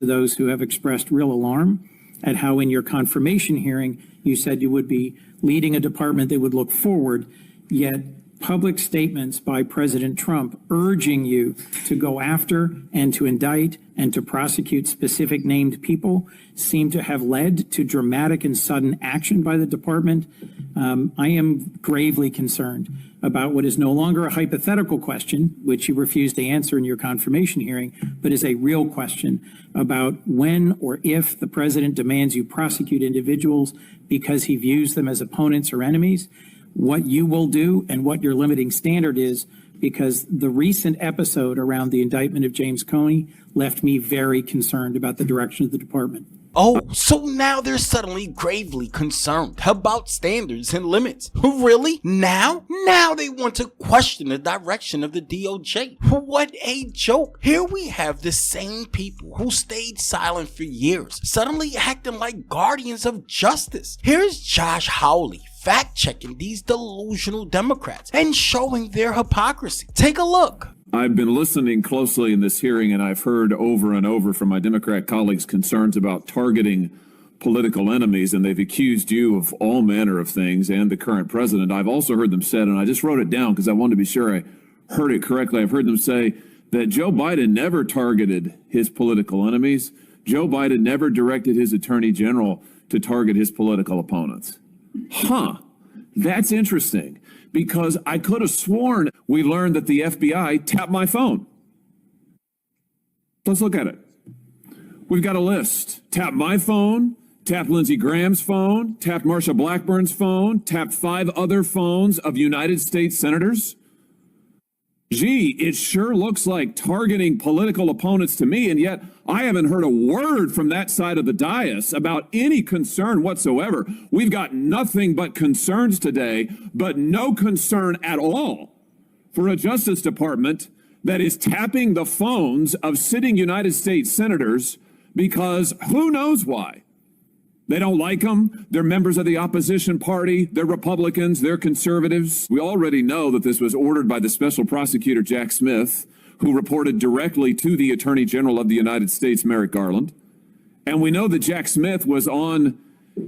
those who have expressed real alarm at how in your confirmation hearing, you said you would be leading a department that would look forward, yet public statements by President Trump urging you to go after and to indict and to prosecute specific named people seem to have led to dramatic and sudden action by the department. I am gravely concerned about what is no longer a hypothetical question, which you refused to answer in your confirmation hearing, but is a real question about when or if the president demands you prosecute individuals because he views them as opponents or enemies, what you will do and what your limiting standard is, because the recent episode around the indictment of James Comey left me very concerned about the direction of the department. Oh, so now they're suddenly gravely concerned about standards and limits. Really? Now? Now they want to question the direction of the DOJ. What a joke. Here we have the same people who stayed silent for years, suddenly acting like guardians of justice. Here's Josh Hawley fact-checking these delusional Democrats and showing their hypocrisy. Take a look. I've been listening closely in this hearing, and I've heard over and over from my Democrat colleagues concerns about targeting political enemies, and they've accused you of all manner of things and the current president. I've also heard them said, and I just wrote it down because I wanted to be sure I heard it correctly. I've heard them say that Joe Biden never targeted his political enemies. Joe Biden never directed his attorney general to target his political opponents. Huh, that's interesting, because I could have sworn we learned that the FBI tapped my phone. Let's look at it. We've got a list. Tapped my phone, tapped Lindsey Graham's phone, tapped Marsha Blackburn's phone, tapped 5 other phones of United States senators. Gee, it sure looks like targeting political opponents to me, and yet I haven't heard a word from that side of the dais about any concern whatsoever. We've got nothing but concerns today, but no concern at all for a Justice Department that is tapping the phones of sitting United States senators because who knows why. They don't like them. They're members of the opposition party. They're Republicans. They're conservatives. We already know that this was ordered by the special prosecutor, Jack Smith, who reported directly to the Attorney General of the United States, Merrick Garland. And we know that Jack Smith was on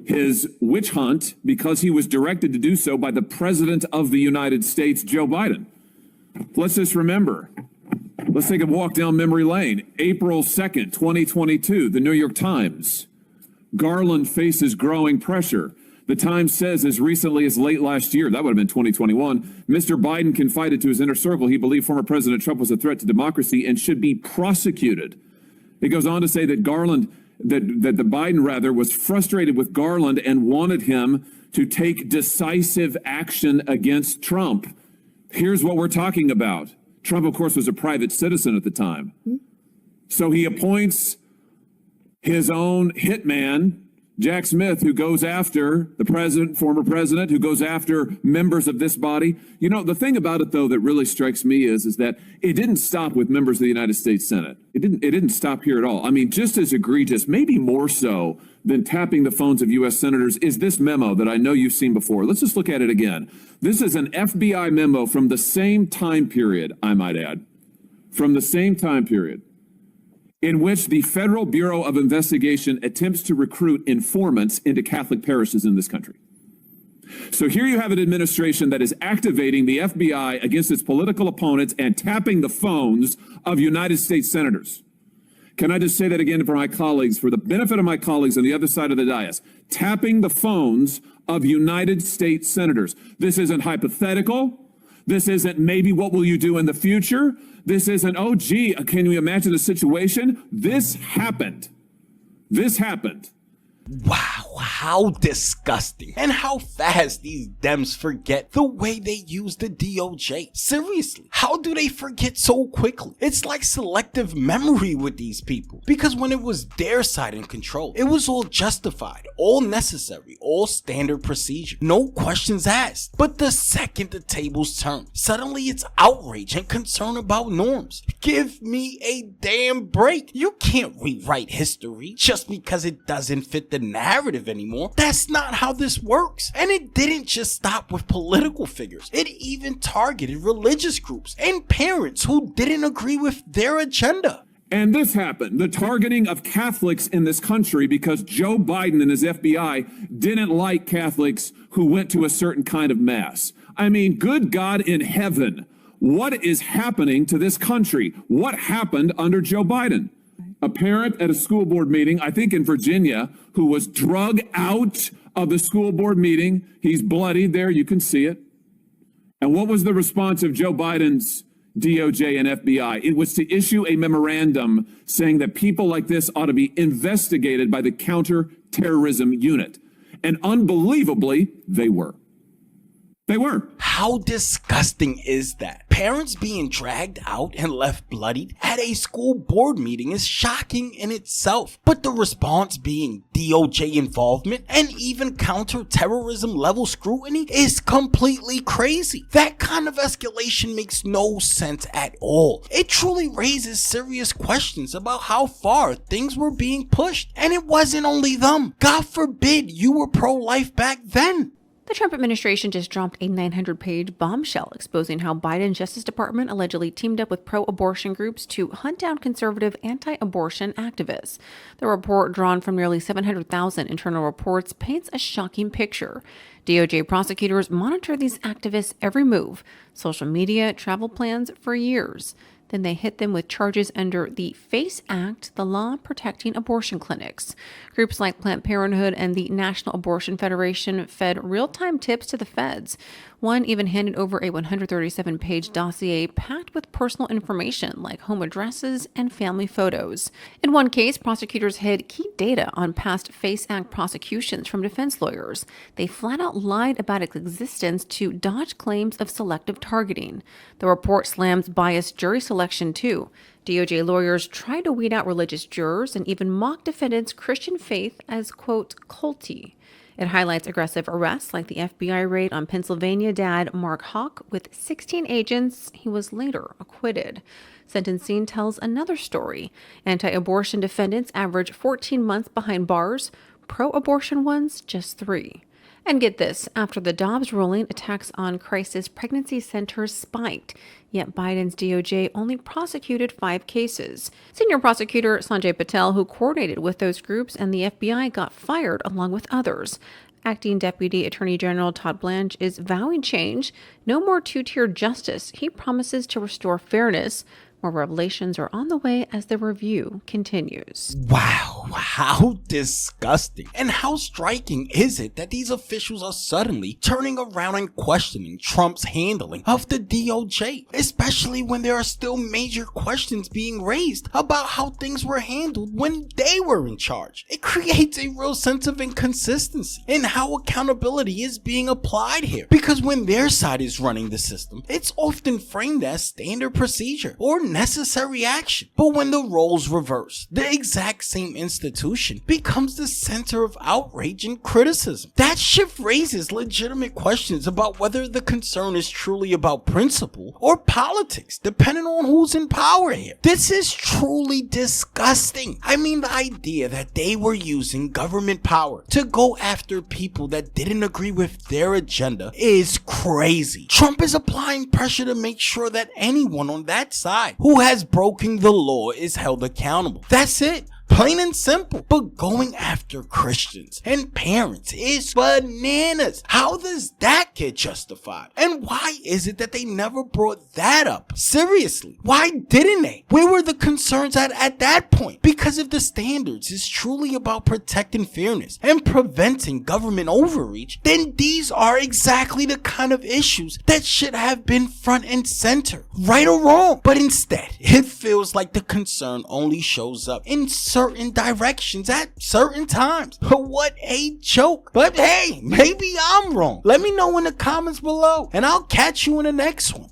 his witch hunt because he was directed to do so by the President of the United States, Joe Biden. Let's just remember. Let's take a walk down memory lane. April 2nd, 2022, the New York Times. Garland faces growing pressure. The Times says as recently as late last year, that would have been 2021, Mr. Biden confided to his inner circle he believed former President Trump was a threat to democracy and should be prosecuted. It goes on to say that the Biden was frustrated with Garland and wanted him to take decisive action against Trump. Here's what we're talking about. Trump, of course, was a private citizen at the time. So he appoints his own hitman, Jack Smith, who goes after the president, former president, who goes after members of this body. You know, the thing about it, though, that really strikes me is that it didn't stop with members of the United States Senate. It didn't stop here at all. I mean, just as egregious, maybe more so than tapping the phones of U.S. senators, is this memo that I know you've seen before. Let's just look at it again. This is an FBI memo from the same time period, I might add, from the same time period, in which the Federal Bureau of Investigation attempts to recruit informants into Catholic parishes in this country. So here you have an administration that is activating the FBI against its political opponents and tapping the phones of United States senators. Can I just say that again for my colleagues, for the benefit of my colleagues on the other side of the dais? Tapping the phones of United States senators. This isn't hypothetical. This isn't maybe what will you do in the future. This isn't, oh, gee, can you imagine a situation? This happened. This happened. Wow, how disgusting. And how fast these Dems forget the way they use the DOJ. Seriously, how do they forget so quickly? It's like selective memory with these people. Because when it was their side in control, it was all justified, all necessary, all standard procedure. No questions asked. But the second the tables turn, suddenly it's outrage and concern about norms. Give me a damn break. You can't rewrite history just because it doesn't fit the narrative anymore. That's not how this works. And it didn't just stop with political figures. It even targeted religious groups and parents who didn't agree with their agenda. And this happened, the targeting of Catholics in this country because Joe Biden and his FBI didn't like Catholics who went to a certain kind of mass. I mean, good God in heaven, what is happening to this country? What happened under Joe Biden? A parent at a school board meeting, I think in Virginia, who was drug out of the school board meeting. He's bloodied there, you can see it. And what was the response of Joe Biden's DOJ and FBI? It was to issue a memorandum saying that people like this ought to be investigated by the counterterrorism unit. And unbelievably, they were. They were. How disgusting is that? Parents being dragged out and left bloodied at a school board meeting is shocking in itself. But the response being DOJ involvement and even counterterrorism level scrutiny is completely crazy. That kind of escalation makes no sense at all. It truly raises serious questions about how far things were being pushed. And it wasn't only them. God forbid you were pro-life back then. The Trump administration just dropped a 900-page bombshell exposing how Biden's Justice Department allegedly teamed up with pro-abortion groups to hunt down conservative anti-abortion activists. The report, drawn from nearly 700,000 internal reports, paints a shocking picture. DOJ prosecutors monitor these activists' every move, social media, travel plans for years. Then they hit them with charges under the FACE Act, the law protecting abortion clinics. Groups like Planned Parenthood and the National Abortion Federation fed real-time tips to the feds. One even handed over a 137-page dossier packed with personal information like home addresses and family photos. In one case, prosecutors hid key data on past FACE Act prosecutions from defense lawyers. They flat out lied about its existence to dodge claims of selective targeting. The report slams biased jury selection too. DOJ lawyers tried to weed out religious jurors and even mock defendants' Christian faith as, quote, culty. It highlights aggressive arrests like the FBI raid on Pennsylvania dad Mark Hawk with 16 agents. He was later acquitted. Sentencing tells another story. Anti-abortion defendants average 14 months behind bars. Pro-abortion ones, just 3. And get this, after the Dobbs ruling, attacks on crisis pregnancy centers spiked. Yet Biden's DOJ only prosecuted 5 cases. Senior prosecutor Sanjay Patel, who coordinated with those groups and the FBI, got fired along with others. Acting Deputy Attorney General Todd Blanche is vowing change. No more two-tiered justice. He promises to restore fairness. More revelations are on the way as the review continues. Wow, how disgusting. And how striking is it that these officials are suddenly turning around and questioning Trump's handling of the DOJ, especially when there are still major questions being raised about how things were handled when they were in charge. It creates a real sense of inconsistency in how accountability is being applied here, because when their side is running the system, it's often framed as standard procedure or necessary action. But when the roles reverse, the exact same institution becomes the center of outrage and criticism. That shift raises legitimate questions about whether the concern is truly about principle or politics, depending on who's in power here. This is truly disgusting. I mean, the idea that they were using government power to go after people that didn't agree with their agenda is crazy. Trump is applying pressure to make sure that anyone on that side who has broken the law is held accountable. That's it. Plain and simple. But going after Christians and parents is bananas. How does that get justified? And why is it that they never brought that up? Seriously, why didn't they? Where were the concerns at that point? Because if the standards is truly about protecting fairness and preventing government overreach, then these are exactly the kind of issues that should have been front and center, right or wrong. But instead, it feels like the concern only shows up in certain directions at certain times. What a joke. But hey, maybe I'm wrong. Let me know in the comments below, and I'll catch you in the next one.